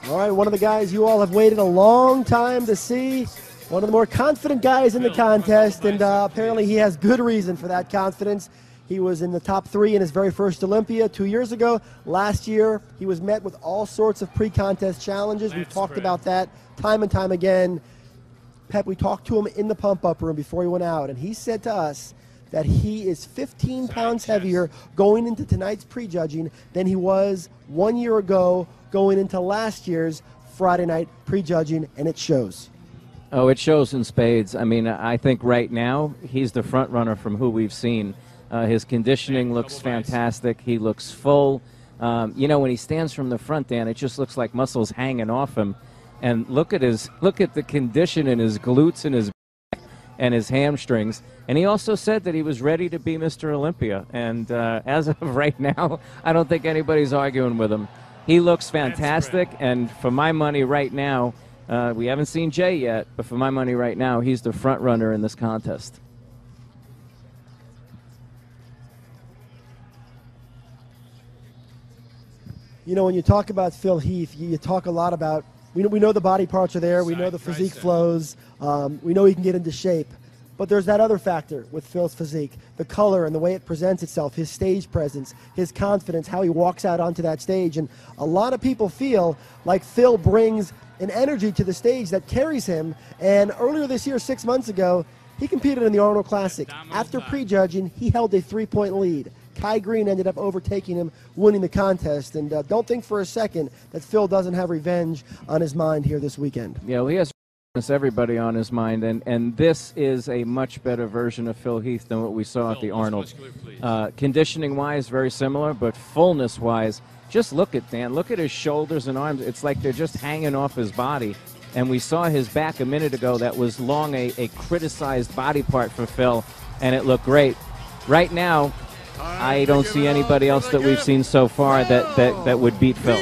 All right, one of the guys you all have waited a long time to see, one of the more confident guys in the contest, and apparently he has good reason for that confidence. He was in the top 3 in his very first Olympia 2 years ago. Last year, he was met with all sorts of pre-contest challenges. We've talked about that time and time again. Pep, we talked to him in the pump-up room before he went out, and he said to us that he is 15 pounds heavier going into tonight's prejudging than he was 1 year ago going into last year's Friday night prejudging, and it shows. Oh, it shows in spades. I mean, I think right now he's the front runner from who we've seen. His conditioning looks fantastic. He looks full. You know, when he stands from the front, Dan, it just looks like muscles hanging off him. And look at the condition in his glutes and his back and his hamstrings. And he also said that he was ready to be Mr. Olympia. And as of right now, I don't think anybody's arguing with him. He looks fantastic. And for my money right now, we haven't seen Jay yet, but for my money right now, he's the front runner in this contest. You know, when you talk about Phil Heath, you talk a lot about, we know the body parts are there, we know the physique flows, we know he can get into shape, but there's that other factor with Phil's physique, the color and the way it presents itself, his stage presence, his confidence, how he walks out onto that stage, and a lot of people feel like Phil brings an energy to the stage that carries him, and earlier this year, 6 months ago, he competed in the Arnold Classic. After prejudging, he held a 3-point lead. Kai Green ended up overtaking him, winning the contest. And don't think for a second that Phil doesn't have revenge on his mind here this weekend. Yeah, well, he has everybody on his mind, and this is a much better version of Phil Heath than what we saw at the Arnold. Conditioning-wise, very similar, but fullness-wise, just look at Dan. Look at his shoulders and arms. It's like they're just hanging off his body. And we saw his back a minute ago. That was long a criticized body part for Phil, and it looked great. Right now, I don't see anybody else that we've seen so far that would beat Phil.